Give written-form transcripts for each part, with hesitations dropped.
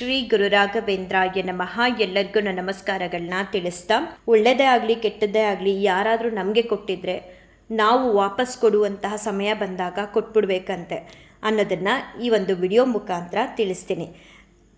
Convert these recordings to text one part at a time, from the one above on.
ಶ್ರೀ ಗುರು ರಾಘವೇಂದ್ರಾಯ ನಮಃ. ಎಲ್ಲರಿಗೂ ನನ್ನ ನಮಸ್ಕಾರಗಳನ್ನ ತಿಳಿಸ್ತಾ, ಒಳ್ಳೆಯದೇ ಆಗಲಿ ಕೆಟ್ಟದ್ದೇ ಆಗಲಿ ಯಾರಾದರೂ ನಮಗೆ ಕೊಟ್ಟಿದ್ರೆ ನಾವು ವಾಪಸ್ ಕೊಡುವಂತಹ ಸಮಯ ಬಂದಾಗ ಕೊಟ್ಬಿಡ್ಬೇಕಂತೆ ಅನ್ನೋದನ್ನು ಈ ಒಂದು ವಿಡಿಯೋ ಮುಖಾಂತರ ತಿಳಿಸ್ತೀನಿ.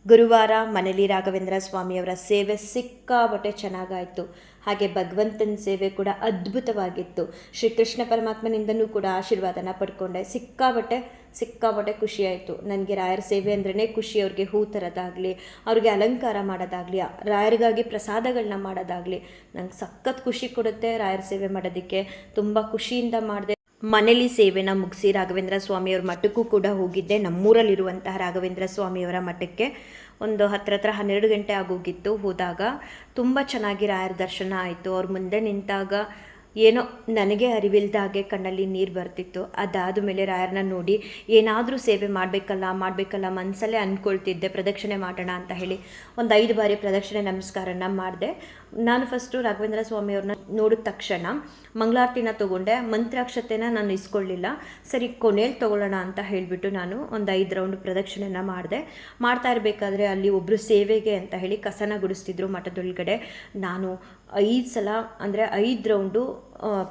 ಗುರುವಾರ ಮನೇಲಿ ರಾಘವೇಂದ್ರ ಸ್ವಾಮಿಯವರ ಸೇವೆ ಸಿಕ್ಕಾಪಟ್ಟೆ ಚೆನ್ನಾಗಾಯಿತು. ಹಾಗೆ ಭಗವಂತನ ಸೇವೆ ಕೂಡ ಅದ್ಭುತವಾಗಿತ್ತು. ಶ್ರೀಕೃಷ್ಣ ಪರಮಾತ್ಮನಿಂದನೂ ಕೂಡ ಆಶೀರ್ವಾದನ ಪಡ್ಕೊಂಡೆ. ಸಿಕ್ಕಾಪಟ್ಟೆ ಖುಷಿಯಾಯಿತು. ನನಗೆ ರಾಯರ ಸೇವೆ ಅಂದ್ರೇ ಖುಷಿ. ಅವ್ರಿಗೆ ಹೂ ತರೋದಾಗಲಿ, ಅವ್ರಿಗೆ ಅಲಂಕಾರ ಮಾಡೋದಾಗಲಿ, ರಾಯರಿಗಾಗಿ ಪ್ರಸಾದಗಳನ್ನ ಮಾಡೋದಾಗಲಿ ನಂಗೆ ಸಖತ್ ಖುಷಿ ಕೊಡುತ್ತೆ. ರಾಯರ ಸೇವೆ ಮಾಡೋದಕ್ಕೆ ತುಂಬ ಖುಷಿಯಿಂದ ಮಾಡಿದೆ. ಮನೇಲಿ ಸೇವೆನ ಮುಗಿಸಿ ರಾಘವೇಂದ್ರ ಸ್ವಾಮಿಯವ್ರ ಮಠಕ್ಕೂ ಕೂಡ ಹೋಗಿದ್ದೆ. ನಮ್ಮೂರಲ್ಲಿರುವಂತಹ ರಾಘವೇಂದ್ರ ಸ್ವಾಮಿಯವರ ಮಠಕ್ಕೆ ಒಂದು ಹತ್ರ 12 ಗಂಟೆ ಆಗೋಗಿತ್ತು. ಹೋದಾಗ ತುಂಬ ಚೆನ್ನಾಗಿ ರಾಯರ ದರ್ಶನ ಆಯಿತು. ಅವ್ರ ಮುಂದೆ ನಿಂತಾಗ ಏನೋ ನನಗೆ ಅರಿವಿಲ್ದಾಗೆ ಕಣ್ಣಲ್ಲಿ ನೀರು ಬರ್ತಿತ್ತು. ಅದಾದ ಮೇಲೆ ರಾಯರನ್ನ ನೋಡಿ ಏನಾದರೂ ಸೇವೆ ಮಾಡಬೇಕಲ್ಲ ಮನಸ್ಸಲ್ಲೇ ಅಂದ್ಕೊಳ್ತಿದ್ದೆ. ಪ್ರದಕ್ಷಿಣೆ ಮಾಡೋಣ ಅಂತ ಹೇಳಿ ಒಂದು 5 ಬಾರಿ ಪ್ರದಕ್ಷಿಣೆ ನಮಸ್ಕಾರನ ಮಾಡಿದೆ. ನಾನು ಫಸ್ಟು ರಾಘವೇಂದ್ರ ಸ್ವಾಮಿಯವ್ರನ್ನ ನೋಡಿದ ತಕ್ಷಣ ಮಂಗಳಾರತಿನ ತೊಗೊಂಡೆ. ಮಂತ್ರಾಕ್ಷತೆನ ನಾನು ಇಸ್ಕೊಳ್ಳಿಲ್ಲ. ಸರಿ ಕೊನೆಯಲ್ಲಿ ತೊಗೊಳ್ಳೋಣ ಅಂತ ಹೇಳಿಬಿಟ್ಟು ನಾನು ಒಂದು 5 ರೌಂಡ್ ಪ್ರದಕ್ಷಿಣೆನ ಮಾಡಿದೆ. ಮಾಡ್ತಾ ಇರಬೇಕಾದ್ರೆ ಅಲ್ಲಿ ಒಬ್ಬರು ಸೇವೆಗೆ ಅಂತ ಹೇಳಿ ಕಸನ ಗುಡಿಸ್ತಿದ್ರು ಮಠದೊಳಗಡೆ. ನಾನು 5 ಸಲ ಅಂದರೆ 5 ರೌಂಡು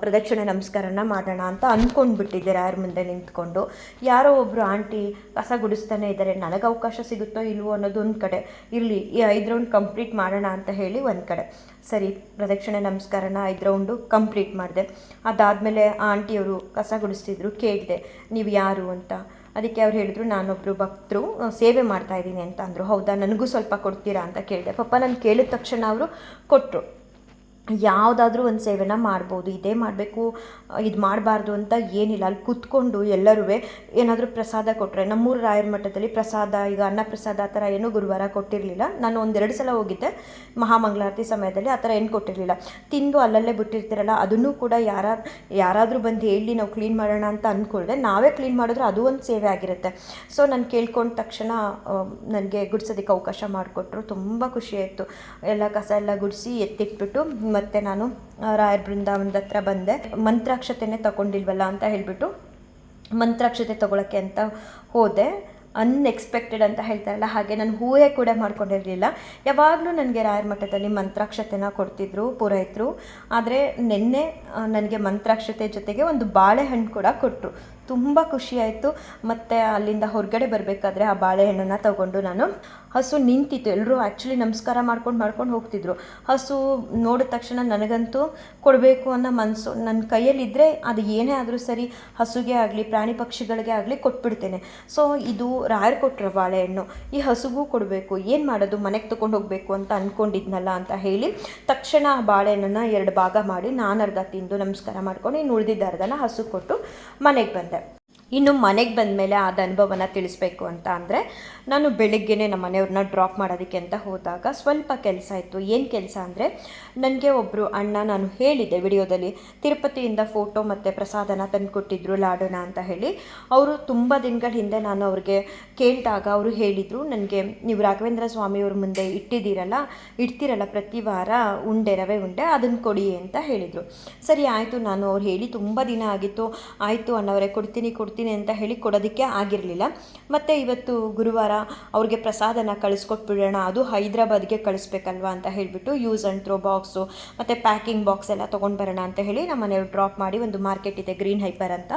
ಪ್ರದಕ್ಷಿಣೆ ನಮಸ್ಕಾರನ ಮಾಡೋಣ ಅಂತ ಅಂದ್ಕೊಂಡ್ಬಿಟ್ಟಿದ್ದೆ. ರಾಯರ ಮುಂದೆ ನಿಂತ್ಕೊಂಡು ಯಾರೋ ಒಬ್ಬರು ಆಂಟಿ ಕಸ ಗುಡಿಸ್ತಾನೆ ಇದ್ದಾರೆ, ನನಗೆ ಅವಕಾಶ ಸಿಗುತ್ತೋ ಇಲ್ವೋ ಅನ್ನೋದು ಒಂದು ಕಡೆ ಇರಲಿ, ಈ 5 ರೌಂಡ್ ಕಂಪ್ಲೀಟ್ ಮಾಡೋಣ ಅಂತ ಹೇಳಿ ಒಂದು ಕಡೆ ಸರಿ ಪ್ರದಕ್ಷಿಣೆ ನಮಸ್ಕಾರನ 5 ರೌಂಡು ಕಂಪ್ಲೀಟ್ ಮಾಡಿದೆ. ಅದಾದಮೇಲೆ ಆ ಆಂಟಿಯವರು ಕಸ ಗುಡಿಸ್ತಿದ್ರು. ಕೇಳಿದೆ ನೀವು ಯಾರು ಅಂತ. ಅದಕ್ಕೆ ಅವ್ರು ಹೇಳಿದ್ರು ನಾನೊಬ್ಬರು ಭಕ್ತರು ಸೇವೆ ಮಾಡ್ತಾಯಿದ್ದೀನಿ ಅಂತ ಅಂದರು. ಹೌದಾ, ನನಗೂ ಸ್ವಲ್ಪ ಕೊಡ್ತೀರಾ ಅಂತ ಕೇಳಿದೆ. ಪಾಪ ನಾನು ಕೇಳಿದ ತಕ್ಷಣ ಅವರು ಕೊಟ್ಟರು. ಯಾವುದಾದ್ರೂ ಒಂದು ಸೇವೆನ ಮಾಡ್ಬೋದು, ಇದೇ ಮಾಡಬೇಕು ಇದು ಮಾಡಬಾರ್ದು ಅಂತ ಏನಿಲ್ಲ. ಅಲ್ಲಿ ಕೂತ್ಕೊಂಡು ಎಲ್ಲರೂ ಏನಾದರೂ ಪ್ರಸಾದ ಕೊಟ್ಟರೆ, ನಮ್ಮೂರು ರಾಯರ ಮಠದಲ್ಲಿ ಪ್ರಸಾದ, ಈಗ ಅನ್ನ ಪ್ರಸಾದ ಆ ಥರ ಏನೂ ಗುರುವಾರ ಕೊಟ್ಟಿರಲಿಲ್ಲ. ನಾನು 1-2 ಸಲ ಹೋಗಿದ್ದೆ ಮಹಾಮಂಗಳಾರತಿ ಸಮಯದಲ್ಲಿ. ಆ ಥರ ಏನು ಕೊಟ್ಟಿರಲಿಲ್ಲ. ತಿಂದು ಅಲ್ಲಲ್ಲೇ ಬಿಟ್ಟಿರ್ತೀರಲ್ಲ, ಅದನ್ನು ಕೂಡ ಯಾರಾದರೂ ಬಂದು ಹೇಳಿ ನಾವು ಕ್ಲೀನ್ ಮಾಡೋಣ ಅಂತ ಅಂದ್ಕೊಳ್ದೆ. ನಾವೇ ಕ್ಲೀನ್ ಮಾಡಿದ್ರೆ ಅದು ಒಂದು ಸೇವೆ ಆಗಿರುತ್ತೆ. ಸೊ ನಾನು ಕೇಳ್ಕೊಂಡ ತಕ್ಷಣ ನನಗೆ ಗುಡಿಸೋದಕ್ಕೆ ಅವಕಾಶ ಮಾಡಿಕೊಟ್ರು. ತುಂಬ ಖುಷಿಯಾಯಿತು. ಎಲ್ಲ ಕಸ ಎಲ್ಲ ಗುಡಿಸಿ ಎತ್ತಿಟ್ಬಿಟ್ಟು ಮತ್ತು ನಾನು ರಾಯರ ಬೃಂದಾವನದ ಹತ್ರ ಬಂದೆ. ಮಂತ್ರಾಕ್ಷತೆನೇ ತಗೊಂಡಿಲ್ವಲ್ಲ ಅಂತ ಹೇಳಿಬಿಟ್ಟು ಮಂತ್ರಾಕ್ಷತೆ ತೊಗೊಳಕ್ಕೆ ಅಂತ ಹೋದೆ. ಅನ್ಎಕ್ಸ್ಪೆಕ್ಟೆಡ್ ಅಂತ ಹೇಳ್ತಾರಲ್ಲ ಹಾಗೆ ನಾನು ಹೂವೇ ಕೂಡ ಮಾಡ್ಕೊಂಡಿರಲಿಲ್ಲ. ಯಾವಾಗಲೂ ನನಗೆ ರಾಯರ ಮಠದಲ್ಲಿ ಮಂತ್ರಾಕ್ಷತೆನ ಕೊಡ್ತಿದ್ರು ಪುರೋಹಿತರು. ಆದರೆ ನಿನ್ನೆ ನನಗೆ ಮಂತ್ರಾಕ್ಷತೆ ಜೊತೆಗೆ ಒಂದು ಬಾಳೆಹಣ್ಣು ಕೂಡ ಕೊಟ್ಟರು. ತುಂಬ ಖುಷಿಯಾಯಿತು. ಮತ್ತು ಅಲ್ಲಿಂದ ಹೊರಗಡೆ ಬರಬೇಕಾದ್ರೆ ಆ ಬಾಳೆಹಣ್ಣನ್ನು ತಗೊಂಡು ನಾನು, ಹಸು ನಿಂತಿತ್ತು. ಎಲ್ಲರೂ ಆ್ಯಕ್ಚುಲಿ ನಮಸ್ಕಾರ ಮಾಡ್ಕೊಂಡು ಹೋಗ್ತಿದ್ರು. ಹಸು ನೋಡಿದ ತಕ್ಷಣ ನನಗಂತೂ ಕೊಡಬೇಕು ಅನ್ನೋ ಮನಸ್ಸು. ನನ್ನ ಕೈಯಲ್ಲಿದ್ದರೆ ಅದು ಏನೇ ಆದರೂ ಸರಿ, ಹಸುಗೆ ಆಗಲಿ ಪ್ರಾಣಿ ಪಕ್ಷಿಗಳಿಗೆ ಆಗಲಿ ಕೊಟ್ಬಿಡ್ತೇನೆ. ಸೊ ಇದು ರಾಯರು ಕೊಟ್ಟರು ಬಾಳೆಹಣ್ಣು, ಈ ಹಸುಗೂ ಕೊಡಬೇಕು, ಏನು ಮಾಡೋದು ಮನೆಗೆ ತೊಗೊಂಡು ಹೋಗಬೇಕು ಅಂತ ಅಂದ್ಕೊಂಡಿದ್ನಲ್ಲ ಅಂತ ಹೇಳಿ ತಕ್ಷಣ ಆ ಬಾಳೆಹಣ್ಣನ್ನು 2 ಭಾಗ ಮಾಡಿ ನಾನು ಅರ್ಧ ತಿಂದು ನಮಸ್ಕಾರ ಮಾಡ್ಕೊಂಡು ಇನ್ನು ಉಳಿದಿದ್ದ ಅರ್ಧನ ಹಸು ಕೊಟ್ಟು ಮನೆಗೆ ಬಂದೆ. ಇನ್ನು ಮನೆಗೆ ಬಂದ ಮೇಲೆ ಆದ ಅನುಭವನ ತಿಳಿಸ್ಬೇಕು ಅಂತ ಅಂದರೆ, ನಾನು ಬೆಳಗ್ಗೆನೇ ನಮ್ಮ ಮನೆಯವ್ರನ್ನ ಡ್ರಾಪ್ ಮಾಡೋದಕ್ಕೆ ಅಂತ ಹೋದಾಗ ಸ್ವಲ್ಪ ಕೆಲಸ ಇತ್ತು. ಏನು ಕೆಲಸ ಅಂದರೆ, ನನಗೆ ಒಬ್ಬರು ಅಣ್ಣ, ನಾನು ಹೇಳಿದ್ದೆ ವಿಡಿಯೋದಲ್ಲಿ, ತಿರುಪತಿಯಿಂದ ಫೋಟೋ ಮತ್ತು ಪ್ರಸಾದನ ತಂದುಕೊಟ್ಟಿದ್ರು ಲಾಡೋಣ ಅಂತ ಹೇಳಿ. ಅವರು ತುಂಬ ದಿನಗಳ ಹಿಂದೆ ನಾನು ಅವ್ರಿಗೆ ಕೇಳಿದಾಗ ಅವರು ಹೇಳಿದರು, ನನಗೆ ನೀವು ರಾಘವೇಂದ್ರ ಸ್ವಾಮಿಯವ್ರ ಮುಂದೆ ಇಡ್ತೀರಲ್ಲ ಪ್ರತಿ ವಾರ ರವೆ ಉಂಡೆ, ಅದನ್ನು ಕೊಡಿ ಅಂತ ಹೇಳಿದರು. ಸರಿ ಆಯಿತು, ನಾನು ಅವ್ರು ಹೇಳಿ ತುಂಬ ದಿನ ಆಗಿತ್ತು. ಆಯಿತು ಅಣ್ಣವರೇ ಕೊಡ್ತೀನಿ ಅಂತ ಹೇಳಿ ಕೊಡೋದಕ್ಕೆ ಆಗಿರಲಿಲ್ಲ. ಮತ್ತು ಇವತ್ತು ಗುರುವಾರ ಅವ್ರಿಗೆ ಪ್ರಸಾದನ ಕಳಿಸ್ಕೊಟ್ಬಿಡೋಣ, ಅದು ಹೈದ್ರಾಬಾದ್ಗೆ ಕಳಿಸ್ಬೇಕಲ್ವ ಅಂತ ಹೇಳಿಬಿಟ್ಟು ಯೂಸ್ ಆ್ಯಂಡ್ ಥ್ರೋ ಬಾಕ್ಸು ಮತ್ತು ಪ್ಯಾಕಿಂಗ್ ಬಾಕ್ಸ್ ಎಲ್ಲ ತೊಗೊಂಡು ಬರೋಣ ಅಂತ ಹೇಳಿ ನಮ್ಮ ಮನೆಯವ್ರು ಡ್ರಾಪ್ ಮಾಡಿ, ಒಂದು ಮಾರ್ಕೆಟ್ ಇದೆ ಗ್ರೀನ್ ಹೈಪರ್ ಅಂತ,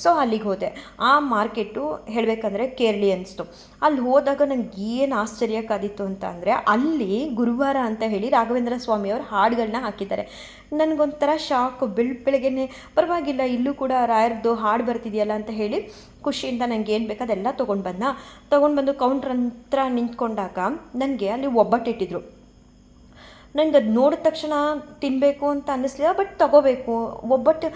ಸೊ ಅಲ್ಲಿಗೆ ಹೋದೆ. ಆ ಮಾರ್ಕೆಟು ಹೇಳಬೇಕಂದ್ರೆ ಕೇರಳಿ ಅನಿಸ್ತು. ಅಲ್ಲಿ ಹೋದಾಗ ನನಗೆ ಏನು ಆಶ್ಚರ್ಯಕ್ಕಾದಿತ್ತು ಅಂತ ಅಂದರೆ, ಅಲ್ಲಿ ಗುರುವಾರ ಅಂತ ಹೇಳಿ ರಾಘವೇಂದ್ರ ಸ್ವಾಮಿಯವ್ರ ಹಾಡುಗಳನ್ನ ಹಾಕಿದ್ದಾರೆ. ನನಗೊಂಥರ ಶಾಕ್. ಬೆಳಗ್ಗೆನೇ ಪರವಾಗಿಲ್ಲ ಇಲ್ಲೂ ಕೂಡ ರಾಯರದ್ದು ಹಾಡು ಬರ್ತಿದೆಯಲ್ಲ ಅಂತ ಹೇಳಿ ಖುಷಿಯಿಂದ ನನಗೆ ಏನು ಬೇಕು ಅದೆಲ್ಲ ತೊಗೊಂಡು ಬಂದು ಕೌಂಟ್ರ್ ಹತ್ರ ನಿಂತ್ಕೊಂಡಾಗ ನನಗೆ ಅಲ್ಲಿ ಒಬ್ಬಟ್ಟಿಟ್ಟಿದ್ರು. ನನಗೆ ಅದು ನೋಡಿದ ತಕ್ಷಣ ತಿನ್ನಬೇಕು ಅಂತ ಅನ್ನಿಸ್ಲಿಲ್ಲ, ಬಟ್ ತೊಗೋಬೇಕು. ಒಬ್ಬಟ್ಟು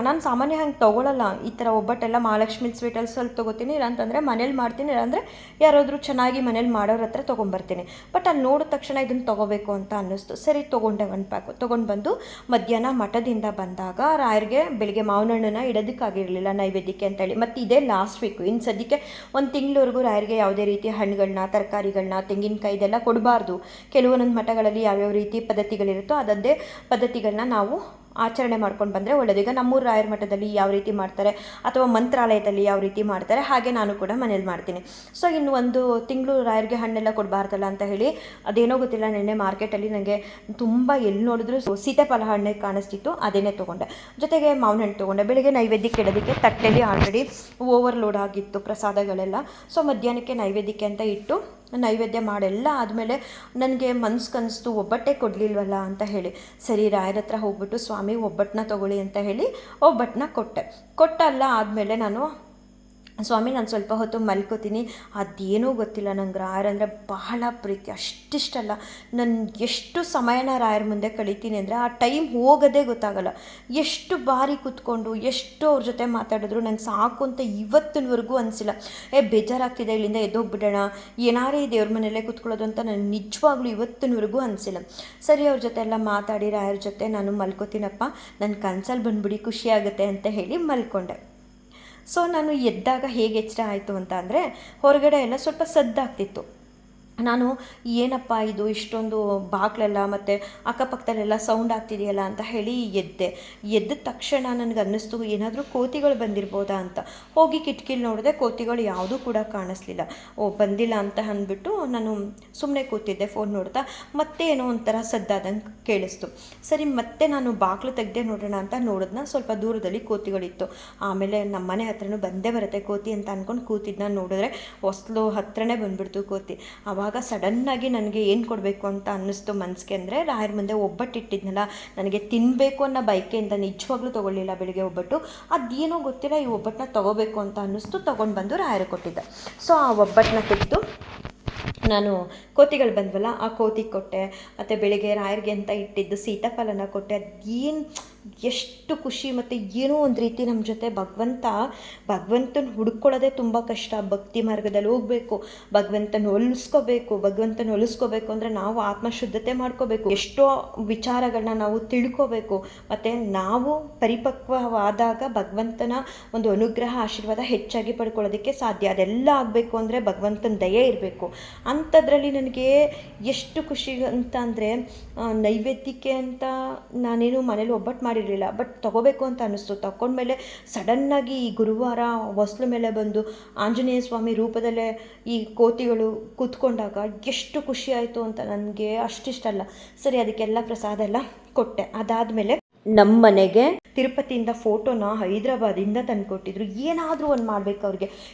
ನಾನು ಸಾಮಾನ್ಯ ಹಂಗೆ ತೊಗೊಳ್ಳಲ್ಲ. ಈ ಥರ ಒಬ್ಬಟ್ಟೆಲ್ಲ ಮಹಾಲಕ್ಷ್ಮಿ ಸ್ವೀಟಲ್ಲಿ ಸ್ವಲ್ಪ ತೊಗೋತೀನಿ, ಇಲ್ಲಾಂತಂದರೆ ಮನೇಲಿ ಮಾಡ್ತೀನಿ, ಇಲ್ಲಾಂದರೆ ಯಾರಾದರೂ ಚೆನ್ನಾಗಿ ಮನೇಲಿ ಮಾಡೋರ ಹತ್ರ ತೊಗೊಂಬರ್ತೀನಿ. ಬಟ್ ಅಲ್ಲಿ ನೋಡಿದ ತಕ್ಷಣ ಇದನ್ನು ತೊಗೋಬೇಕು ಅಂತ ಅನ್ನಿಸ್ತು. ಸರಿ ತೊಗೊಂಡೆ 1 ಪ್ಯಾಕು. ತೊಗೊಂಡು ಬಂದು ಮಧ್ಯಾಹ್ನ ಮಠದಿಂದ ಬಂದಾಗ ರಾಯರಿಗೆ ಬೆಳಿಗ್ಗೆ ಮಾವಿನ ಹಣ್ಣನ್ನು ಇಡೋದಕ್ಕಾಗಿರಲಿಲ್ಲ ನೈವೇದ್ಯಕ್ಕೆ ಅಂತೇಳಿ. ಮತ್ತು ಇದೇ ಲಾಸ್ಟ್ ವೀಕು. ಇನ್ನು ಸದ್ಯಕ್ಕೆ 1 ತಿಂಗಳವರೆಗೂ ರಾಯರಿಗೆ ಯಾವುದೇ ರೀತಿಯ ಹಣ್ಣುಗಳನ್ನ, ತರಕಾರಿಗಳನ್ನ, ತೆಂಗಿನಕಾಯಿ ಇದೆಲ್ಲ ಕೊಡಬಾರ್ದು. ಕೆಲವೊಂದೊಂದು ಮಠಗಳಲ್ಲಿ ಯಾವ್ಯಾವ ರೀತಿ ಪದ್ಧತಿಗಳಿರುತ್ತೋ ಅದದ್ದೇ ಪದ್ಧತಿಗಳನ್ನ ನಾವು ಆಚರಣೆ ಮಾಡ್ಕೊಂಡು ಬಂದರೆ ಒಳ್ಳೆಯದು. ಈಗ ನಮ್ಮೂರು ರಾಯರ ಮಠದಲ್ಲಿ ಯಾವ ರೀತಿ ಮಾಡ್ತಾರೆ ಅಥವಾ ಮಂತ್ರಾಲಯದಲ್ಲಿ ಯಾವ ರೀತಿ ಮಾಡ್ತಾರೆ ಹಾಗೆ ನಾನು ಕೂಡ ಮನೇಲಿ ಮಾಡ್ತೀನಿ. ಸೊ ಇನ್ನು ಒಂದು ತಿಂಗಳು ರಾಯರಿಗೆ ಹಣ್ಣೆಲ್ಲ ಕೊಡಬಾರ್ದಲ್ಲ ಅಂತ ಹೇಳಿ ಅದೇನೋ ಗೊತ್ತಿಲ್ಲ, ನೆನ್ನೆ ಮಾರ್ಕೆಟಲ್ಲಿ ನನಗೆ ತುಂಬ ಎಲ್ಲಿ ನೋಡಿದ್ರು ಸೀತಾಫಲ ಹಣ್ಣೆ ಕಾಣಿಸ್ತಿತ್ತು, ಅದೇನೇ ತೊಗೊಂಡೆ. ಜೊತೆಗೆ ಮಾವಿನ ಹಣ್ಣು ತೊಗೊಂಡೆ. ಬೆಳಿಗ್ಗೆ ನೈವೇದ್ಯಕ್ಕೆ ಇಡೋದಕ್ಕೆ ತಟ್ಟೆಯಲ್ಲಿ ಆಲ್ರೆಡಿ ಓವರ್ಲೋಡ್ ಆಗಿತ್ತು ಪ್ರಸಾದಗಳೆಲ್ಲ. ಸೊ ಮಧ್ಯಾಹ್ನಕ್ಕೆ ನೈವೇದ್ಯಕ್ಕೆ ಅಂತ ಇಟ್ಟು ನೈವೇದ್ಯ ಮಾಡೆಲ್ಲ ಆದಮೇಲೆ ನನಗೆ ಕನಿಸ್ತು ಒಬ್ಬಟ್ಟೇ ಕೊಡಲಿಲ್ವಲ್ಲ ಅಂತ ಹೇಳಿ, ಸರಿ ರಾಯರ ಹತ್ರ ಹೋಗ್ಬಿಟ್ಟು ಸ್ವಾಮಿ ಒಬ್ಬಟ್ಟನ್ನ ತೊಗೊಳ್ಳಿ ಅಂತ ಹೇಳಿ ಒಬ್ಬಟ್ಟನ್ನ ಕೊಟ್ಟಲ್ಲ ಆದಮೇಲೆ ನಾನು ಸ್ವಾಮಿ ನಾನು ಸ್ವಲ್ಪ ಹೊತ್ತು ಮಲ್ಕೋತೀನಿ. ಅದೇನೂ ಗೊತ್ತಿಲ್ಲ, ನಂಗೆ ರಾಯರಂದರೆ ಬಹಳ ಪ್ರೀತಿ, ಅಷ್ಟಿಷ್ಟಲ್ಲ. ನಾನು ಎಷ್ಟು ಸಮಯನ ರಾಯರ ಮುಂದೆ ಕಳೀತೀನಿ ಅಂದರೆ ಆ ಟೈಮ್ ಹೋಗೋದೇ ಗೊತ್ತಾಗಲ್ಲ. ಎಷ್ಟು ಬಾರಿ ಕೂತ್ಕೊಂಡು ಎಷ್ಟು ಅವ್ರ ಜೊತೆ ಮಾತಾಡಿದ್ರು ನಂಗೆ ಸಾಕು ಅಂತ ಇವತ್ತಿನವರೆಗೂ ಅನಿಸಿಲ್ಲ. ಬೇಜಾರಾಗ್ತಿದೆ, ಇಲ್ಲಿಂದ ಎದ್ದೋಗ್ಬಿಡೋಣ, ಏನಾರೇ ದೇವ್ರ ಮನೆಯಲ್ಲೇ ಕೂತ್ಕೊಳ್ಳೋದು ಅಂತ ನನಗೆ ನಿಜವಾಗ್ಲೂ ಇವತ್ತಿನವರೆಗೂ ಅನಿಸಿಲ್ಲ. ಸರಿ ಅವ್ರ ಜೊತೆ ಎಲ್ಲ ಮಾತಾಡಿ ರಾಯರ ಜೊತೆ ನಾನು ಮಲ್ಕೋತೀನಪ್ಪ, ನನ್ನ ಕನ್ಸಲ್ಲಿ ಬಂದ್ಬಿಡಿ, ಖುಷಿಯಾಗುತ್ತೆ ಅಂತ ಹೇಳಿ ಮಲ್ಕೊಂಡೆ. ಸೊ ನಾನು ಎದ್ದಾಗ ಹೇಗೆ ಎಚ್ಚರ ಆಯಿತು ಅಂತ ಅಂದರೆ ಹೊರಗಡೆ ಎಲ್ಲ ಸ್ವಲ್ಪ ಸದ್ದಾಗ್ತಿತ್ತು. ನಾನು ಏನಪ್ಪ ಇದು ಇಷ್ಟೊಂದು ಬಾಗಿಲೆಲ್ಲ ಮತ್ತು ಅಕ್ಕಪಕ್ಕದಲ್ಲೆಲ್ಲ ಸೌಂಡ್ ಆಗ್ತಿದೆಯಲ್ಲ ಅಂತ ಹೇಳಿ ಎದ್ದ ತಕ್ಷಣ ನನಗೆ ಅನ್ನಿಸ್ತು ಏನಾದರೂ ಕೋತಿಗಳು ಬಂದಿರ್ಬೋದಾ ಅಂತ. ಹೋಗಿ ಕಿಟಕಿಲಿ ನೋಡಿದೆ, ಕೋತಿಗಳು ಯಾವುದೂ ಕೂಡ ಕಾಣಿಸ್ಲಿಲ್ಲ. ಬಂದಿಲ್ಲ ಅಂತ ಅಂದ್ಬಿಟ್ಟು ನಾನು ಸುಮ್ಮನೆ ಕೂತಿದ್ದೆ ಫೋನ್ ನೋಡ್ತಾ. ಮತ್ತೆ ಏನೋ ಒಂಥರ ಸದ್ದಾದಂಗೆ ಕೇಳಿಸ್ತು. ಸರಿ ಮತ್ತೆ ನಾನು ಬಾಗಿಲು ತೆಗೆದೇ ನೋಡೋಣ ಅಂತ ನೋಡಿದ್ನ, ಸ್ವಲ್ಪ ದೂರದಲ್ಲಿ ಕೋತಿಗಳಿತ್ತು. ಆಮೇಲೆ ನಮ್ಮ ಮನೆ ಹತ್ರನೂ ಬಂದೇ ಬರುತ್ತೆ ಕೋತಿ ಅಂತ ಅಂದ್ಕೊಂಡು ಕೂತಿದ್ನ, ನೋಡಿದ್ರೆ ಹೊಸ್ಲು ಹತ್ರನೇ ಬಂದುಬಿಡ್ತು ಕೋತಿ. ಆವಾಗ ಸಡನ್ನಾಗಿ ನನಗೆ ಏನು ಕೊಡಬೇಕು ಅಂತ ಅನ್ನಿಸ್ತು ಮನಸ್ಸಿಗೆ ಅಂದರೆ, ರಾಯರ ಮುಂದೆ ಒಬ್ಬಟ್ಟಿಟ್ಟಿದ್ನಲ್ಲ, ನನಗೆ ತಿನ್ನಬೇಕು ಅನ್ನೋ ಬಯಕೆಯಿಂದ ನಿಜವಾಗ್ಲೂ ತೊಗೊಳ್ಳಿಲ್ಲ ಬೆಳಿಗ್ಗೆ ಒಬ್ಬಟ್ಟು. ಅದೇನೋ ಗೊತ್ತಿಲ್ಲ, ಈ ಒಬ್ಬಟ್ಟನ್ನ ತೊಗೋಬೇಕು ಅಂತ ಅನ್ನಿಸ್ತು, ತೊಗೊಂಡು ಬಂದು ರಾಯರು ಕೊಟ್ಟಿದ್ದೆ. ಸೊ ಆ ಒಬ್ಬಟ್ಟನ್ನ ತೆಗೆದು ನಾನು ಕೋತಿಗಳು ಬಂದ್ವಲ್ಲ ಆ ಕೋತಿಗೆ ಕೊಟ್ಟೆ. ಮತ್ತು ಬೆಳಿಗ್ಗೆ ರಾಯರಿಗೆ ಅಂತ ಇಟ್ಟಿದ್ದು ಸೀತಾಫಲನ ಕೊಟ್ಟೆ. ಅದೇನು ಎಷ್ಟು ಖುಷಿ, ಮತ್ತು ಏನೋ ಒಂದು ರೀತಿ ನಮ್ಮ ಜೊತೆ ಭಗವಂತನ ಹುಡ್ಕೊಳ್ಳೋದೇ ತುಂಬ ಕಷ್ಟ. ಭಕ್ತಿ ಮಾರ್ಗದಲ್ಲಿ ಹೋಗಬೇಕು, ಭಗವಂತನ ಹೊಲಿಸ್ಕೋಬೇಕು ಅಂದರೆ ನಾವು ಆತ್ಮಶುದ್ಧತೆ ಮಾಡ್ಕೋಬೇಕು, ಎಷ್ಟೋ ವಿಚಾರಗಳನ್ನ ನಾವು ತಿಳ್ಕೋಬೇಕು. ಮತ್ತು ನಾವು ಪರಿಪಕ್ವವಾದಾಗ ಭಗವಂತನ ಒಂದು ಅನುಗ್ರಹ ಆಶೀರ್ವಾದ ಹೆಚ್ಚಾಗಿ ಪಡ್ಕೊಳ್ಳೋದಕ್ಕೆ ಸಾಧ್ಯ. ಅದೆಲ್ಲ ಆಗಬೇಕು ಅಂದರೆ ಭಗವಂತನ ದಯೆ ಇರಬೇಕು. ಅಂಥದ್ರಲ್ಲಿ ನನಗೆ ಎಷ್ಟು ಖುಷಿ ಅಂತ ಅಂದರೆ, ನೈವೇದ್ಯಕ್ಕೆ ಅಂತ ನಾನೇನು ಮನೇಲಿ ಒಬ್ಬಟ್ಟು ಮಾಡಿರಲಿಲ್ಲ, ಬಟ್ ತೊಗೋಬೇಕು ಅಂತ ಅನ್ನಿಸ್ತು. ತಗೊಂಡ್ಮೇಲೆ ಸಡನ್ನಾಗಿ ಈ ಗುರುವಾರ ಹೊಸ್ಲು ಮೇಲೆ ಬಂದು ಆಂಜನೇಯ ಸ್ವಾಮಿ ರೂಪದಲ್ಲೇ ಈ ಕೋತಿಗಳು ಕೂತ್ಕೊಂಡಾಗ ಎಷ್ಟು ಖುಷಿ ಆಯಿತು ಅಂತ ನನಗೆ ಅಷ್ಟಿಷ್ಟಲ್ಲ. ಸರಿ ಅದಕ್ಕೆಲ್ಲ ಪ್ರಸಾದ ಎಲ್ಲ ಕೊಟ್ಟೆ. ಅದಾದಮೇಲೆ ನಮ್ಮ ಮನೆಗೆ ತಿರುಪತಿಯಿಂದ ಫೋಟೋನ ಹೈದ್ರಾಬಾದಿಂದ ತಂದು ಕೊಟ್ಟಿದ್ರು. ಏನಾದರೂ ಒಂದು ಮಾಡಬೇಕು, ಅವ್ರಿಗೆ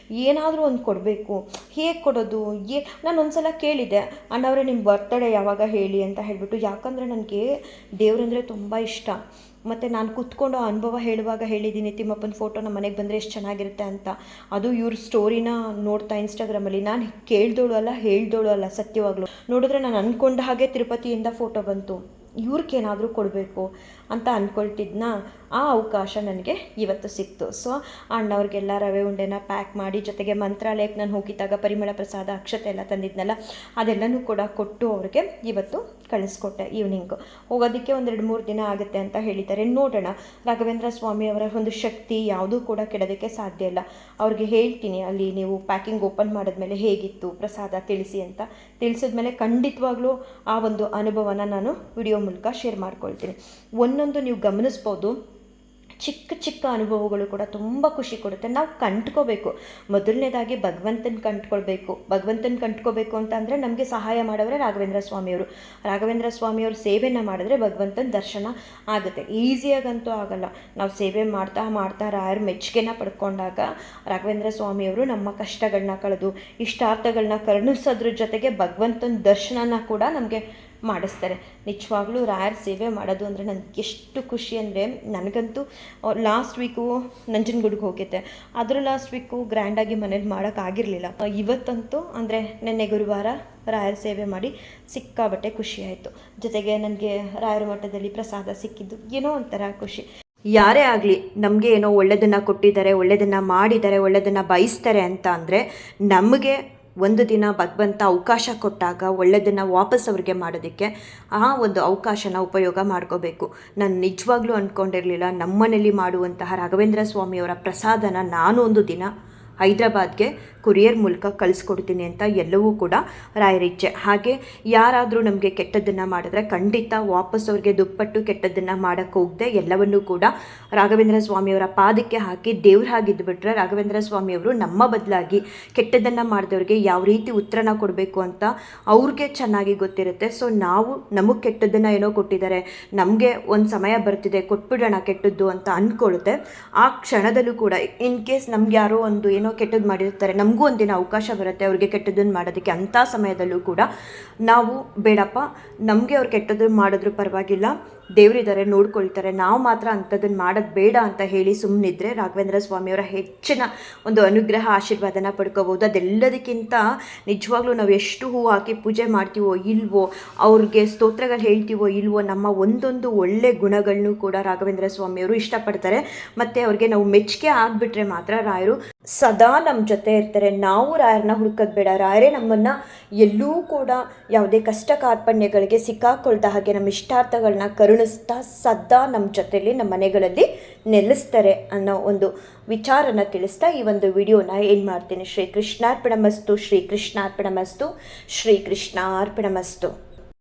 ಏನಾದರೂ ಒಂದು ಕೊಡಬೇಕು. ಹೇಗೆ ಕೊಡೋದು? ನಾನು ಒಂದು ಸಲ ಕೇಳಿದ್ದೆ, ಅಣ್ಣವರೇ ನಿಮ್ಮ ಬರ್ತಡೇ ಯಾವಾಗ ಹೇಳಿ ಅಂತ ಹೇಳಿಬಿಟ್ಟು. ಯಾಕಂದರೆ ನನಗೆ ದೇವರಂದರೆ ತುಂಬ ಇಷ್ಟ. ಮತ್ತು ನಾನು ಕೂತ್ಕೊಂಡು ಅನುಭವ ಹೇಳುವಾಗ ಹೇಳಿದ್ದೀನಿ, ತಿಮ್ಮಪ್ಪನ ಫೋಟೋ ನಮ್ಮ ಮನೆಗೆ ಬಂದರೆ ಎಷ್ಟು ಚೆನ್ನಾಗಿರುತ್ತೆ ಅಂತ. ಅದು ಇವ್ರ ಸ್ಟೋರಿನ ನೋಡ್ತಾ ಇನ್ಸ್ಟಾಗ್ರಾಮಲ್ಲಿ ನಾನು ಹೇಳ್ದೋಳು ಅಲ್ಲ ಸತ್ಯವಾಗ್ಲೂ ನೋಡಿದ್ರೆ ನಾನು ಅಂದ್ಕೊಂಡ ಹಾಗೆ ತಿರುಪತಿಯಿಂದ ಫೋಟೋ ಬಂತು. ಇವ್ರಿಗೇನಾದರೂ ಕೊಡಬೇಕು ಅಂತ ಅಂದ್ಕೊಳ್ತಿದ್ನ. ಆ ಅವಕಾಶ ನನಗೆ ಇವತ್ತು ಸಿಕ್ತು. ಸೊ ಅಣ್ಣವ್ರಿಗೆಲ್ಲ ರವೆ ಉಂಡೆನ ಪ್ಯಾಕ್ ಮಾಡಿ, ಜೊತೆಗೆ ಮಂತ್ರಾಲಯಕ್ಕೆ ನಾನು ಹೋಗಿದ್ದಾಗ ಪರಿಮಳ ಪ್ರಸಾದ ಅಕ್ಷತೆ ಎಲ್ಲ ತಂದಿದ್ನಲ್ಲ, ಅದೆಲ್ಲನೂ ಕೂಡ ಕೊಟ್ಟು ಅವ್ರಿಗೆ ಇವತ್ತು ಕಳಿಸ್ಕೊಟ್ಟೆ. ಈವ್ನಿಂಗು ಹೋಗೋದಕ್ಕೆ 1-2-3 ದಿನ ಆಗುತ್ತೆ ಅಂತ ಹೇಳಿದ್ದಾರೆ. ನೋಡೋಣ. ರಾಘವೇಂದ್ರ ಸ್ವಾಮಿಯವರ ಒಂದು ಶಕ್ತಿ ಯಾವುದೂ ಕೂಡ ಕೆಡೋದಕ್ಕೆ ಸಾಧ್ಯ ಇಲ್ಲ. ಅವ್ರಿಗೆ ಹೇಳ್ತೀನಿ, ಅಲ್ಲಿ ನೀವು ಪ್ಯಾಕಿಂಗ್ ಓಪನ್ ಮಾಡಿದ್ಮೇಲೆ ಹೇಗಿತ್ತು ಪ್ರಸಾದ ತಿಳಿಸಿ ಅಂತ. ತಿಳಿಸಿದ್ಮೇಲೆ ಖಂಡಿತವಾಗ್ಲೂ ಆ ಒಂದು ಅನುಭವನ ನಾನು ವಿಡಿಯೋ ಮೂಲಕ ಶೇರ್ ಮಾಡ್ಕೊಳ್ತೀನಿ. ಒಂದೊಂದು ನೀವು ಗಮನಿಸ್ಬೋದು, ಚಿಕ್ಕ ಅನುಭವಗಳು ಕೂಡ ತುಂಬ ಖುಷಿ ಕೊಡುತ್ತೆ. ನಾವು ಕಂಡ್ಕೋಬೇಕು. ಮೊದಲನೇದಾಗಿ ಭಗವಂತನ ಕಂಡ್ಕೋಬೇಕು ಅಂತ ಅಂದರೆ ನಮಗೆ ಸಹಾಯ ಮಾಡೋರೆ ರಾಘವೇಂದ್ರ ಸ್ವಾಮಿಯವರು ಸೇವೆನ ಮಾಡಿದ್ರೆ ಭಗವಂತನ ದರ್ಶನ ಆಗುತ್ತೆ. ಈಸಿಯಾಗಂತೂ ಆಗಲ್ಲ. ನಾವು ಸೇವೆ ಮಾಡ್ತಾ ರಾಯರ ಮೆಚ್ಚುಗೆನ ಪಡ್ಕೊಂಡಾಗ ರಾಘವೇಂದ್ರ ಸ್ವಾಮಿಯವರು ನಮ್ಮ ಕಷ್ಟಗಳನ್ನ ಕಳೆದು ಇಷ್ಟಾರ್ಥಗಳನ್ನ ಕರುಣಿಸೋದ್ರ ಜೊತೆಗೆ ಭಗವಂತನ ದರ್ಶನನ ಕೂಡ ನಮಗೆ ಮಾಡಿಸ್ತಾರೆ. ನಿಜವಾಗ್ಲೂ ರಾಯರ ಸೇವೆ ಮಾಡೋದು ಅಂದರೆ ನನಗೆ ಎಷ್ಟು ಖುಷಿ ಅಂದರೆ, ನನಗಂತೂ ಲಾಸ್ಟ್ ವೀಕು ನಂಜನಗೂಡಿಗೆ ಹೋಗಿದ್ದೆ. ಅದ್ರ ಲಾಸ್ಟ್ ವೀಕು ಗ್ರ್ಯಾಂಡಾಗಿ ಮನೇಲಿ ಮಾಡೋಕ್ಕಾಗಿರಲಿಲ್ಲ. ಇವತ್ತಂತೂ ಅಂದರೆ ನಿನ್ನೆ ಗುರುವಾರ ರಾಯರ ಸೇವೆ ಮಾಡಿ ಸಿಕ್ಕಾಬಟ್ಟೆ ಖುಷಿಯಾಯಿತು. ಜೊತೆಗೆ ನನಗೆ ರಾಯರ ಮಠದಲ್ಲಿ ಪ್ರಸಾದ ಸಿಕ್ಕಿದ್ದು ಏನೋ ಒಂಥರ ಖುಷಿ. ಯಾರೇ ಆಗಲಿ ನಮಗೆ ಏನೋ ಒಳ್ಳೆಯದನ್ನು ಕೊಟ್ಟಿದ್ದಾರೆ, ಒಳ್ಳೆಯದನ್ನು ಮಾಡಿದ್ದಾರೆ, ಒಳ್ಳೆಯದನ್ನು ಬಯಸ್ತಾರೆ ಅಂತ ಅಂದರೆ ನಮಗೆ ಒಂದು ದಿನ ಭಗವಂತ ಅವಕಾಶ ಕೊಟ್ಟಾಗ ಒಳ್ಳೆಯದನ್ನು ವಾಪಸ್ ಅವ್ರಿಗೆ ಮಾಡೋದಕ್ಕೆ ಆ ಒಂದು ಅವಕಾಶನ ಉಪಯೋಗ ಮಾಡ್ಕೋಬೇಕು. ನಾನು ನಿಜವಾಗ್ಲೂ ಅಂದ್ಕೊಂಡಿರಲಿಲ್ಲ ನಮ್ಮನೇಲಿ ಮಾಡುವಂತಹ ರಾಘವೇಂದ್ರ ಸ್ವಾಮಿಯವರ ಪ್ರಸಾದನ ನಾನು ಒಂದು ದಿನ ಹೈದ್ರಾಬಾದ್ಗೆ ಕೊರಿಯರ್ ಮೂಲಕ ಕಳಿಸ್ಕೊಡ್ತೀನಿ ಅಂತ ಎಲ್ಲವೂ ಕೂಡ ರಾಯರಿಚ್ಛೆ. ಹಾಗೆ ಯಾರಾದರೂ ನಮಗೆ ಕೆಟ್ಟದ್ದನ್ನು ಮಾಡಿದ್ರೆ ಖಂಡಿತ ವಾಪಸ್ ಅವ್ರಿಗೆ ದುಪ್ಪಟ್ಟು ಕೆಟ್ಟದ್ದನ್ನು ಮಾಡೋಕ್ಕೆ ಹೋಗದೆ ಎಲ್ಲವನ್ನೂ ಕೂಡ ರಾಘವೇಂದ್ರ ಸ್ವಾಮಿಯವರ ಪಾದಕ್ಕೆ ಹಾಕಿ ದೇವ್ರ ಹಾಗಿದ್ದುಬಿಟ್ರೆ ರಾಘವೇಂದ್ರ ಸ್ವಾಮಿಯವರು ನಮ್ಮ ಬದಲಾಗಿ ಕೆಟ್ಟದ್ದನ್ನು ಮಾಡಿದವ್ರಿಗೆ ಯಾವ ರೀತಿ ಉತ್ತರನ ಕೊಡಬೇಕು ಅಂತ ಅವ್ರಿಗೆ ಚೆನ್ನಾಗಿ ಗೊತ್ತಿರುತ್ತೆ. ಸೊ ನಾವು ನಮಗೆ ಕೆಟ್ಟದ್ದನ್ನು ಏನೋ ಕೊಟ್ಟಿದ್ದಾರೆ, ನಮಗೆ ಒಂದು ಸಮಯ ಬರ್ತಿದೆ ಕೊಟ್ಬಿಡೋಣ ಕೆಟ್ಟದ್ದು ಅಂತ ಅಂದ್ಕೊಳುತ್ತೆ. ಆ ಕ್ಷಣದಲ್ಲೂ ಕೂಡ ಇನ್ ಕೇಸ್ ನಮ್ಗೆ ಯಾರೋ ಒಂದು ಏನೋ ಕೆಟ್ಟದ್ದು ಮಾಡಿರ್ತಾರೆ, ನಮಗೂ ಒಂದಿನ ಅವಕಾಶ ಬರುತ್ತೆ ಅವ್ರಿಗೆ ಕೆಟ್ಟದ್ದನ್ನು ಮಾಡೋದಕ್ಕೆ. ಅಂಥ ಸಮಯದಲ್ಲೂ ಕೂಡ ನಾವು ಬೇಡಪ್ಪ, ನಮಗೆ ಅವ್ರು ಕೆಟ್ಟದ್ದನ್ನು ಮಾಡಿದ್ರು ಪರವಾಗಿಲ್ಲ, ದೇವರಿದ್ದಾರೆ ನೋಡ್ಕೊಳ್ತಾರೆ, ನಾವು ಮಾತ್ರ ಅಂಥದ್ದನ್ನು ಮಾಡೋದು ಬೇಡ ಅಂತ ಹೇಳಿ ಸುಮ್ಮನಿದ್ರೆ ರಾಘವೇಂದ್ರ ಸ್ವಾಮಿಯವರ ಹೆಚ್ಚಿನ ಒಂದು ಅನುಗ್ರಹ ಆಶೀರ್ವಾದನ ಪಡ್ಕೋಬೋದು. ಅದೆಲ್ಲದಕ್ಕಿಂತ ನಿಜವಾಗ್ಲೂ ನಾವು ಎಷ್ಟು ಹೂವು ಹಾಕಿ ಪೂಜೆ ಮಾಡ್ತೀವೋ ಇಲ್ವೋ, ಅವ್ರಿಗೆ ಸ್ತೋತ್ರಗಳು ಹೇಳ್ತೀವೋ ಇಲ್ವೋ, ನಮ್ಮ ಒಂದೊಂದು ಒಳ್ಳೆ ಗುಣಗಳನ್ನೂ ಕೂಡ ರಾಘವೇಂದ್ರ ಸ್ವಾಮಿಯವರು ಇಷ್ಟಪಡ್ತಾರೆ. ಮತ್ತು ಅವ್ರಿಗೆ ನಾವು ಮೆಚ್ಚುಗೆ ಆಗಿಬಿಟ್ರೆ ಮಾತ್ರ ರಾಯರು ಸದಾ ನಮ್ಮ ಜೊತೆ ಇರ್ತಾರೆ. ನಾವು ರಾಯರನ್ನ ಹುಡುಕೋದು ಬೇಡ, ರಾಯರೇ ನಮ್ಮನ್ನು ಎಲ್ಲೂ ಕೂಡ ಯಾವುದೇ ಕಷ್ಟ ಕಾರ್ಪಣ್ಯಗಳಿಗೆ ಸಿಕ್ಕಾಕೊಳ್ದ ಹಾಗೆ ನಮ್ಮ ಇಷ್ಟಾರ್ಥಗಳನ್ನ ಕರುಣಿಸ್ತಾ ಸದಾ ನಮ್ಮ ಜೊತೆಯಲ್ಲಿ ನಮ್ಮ ಮನೆಗಳಲ್ಲಿ ನೆಲೆಸ್ತಾರೆ ಅನ್ನೋ ಒಂದು ವಿಚಾರನ ತಿಳಿಸ್ತಾ ಈ ಒಂದು ವಿಡಿಯೋನ ಏನು ಮಾಡ್ತೀನಿ. ಶ್ರೀ ಕೃಷ್ಣಾರ್ಪಣಮಸ್ತು, ಶ್ರೀ ಕೃಷ್ಣಾರ್ಪಣಮಸ್ತು, ಶ್ರೀ ಕೃಷ್ಣಾರ್ಪಣಮಸ್ತು.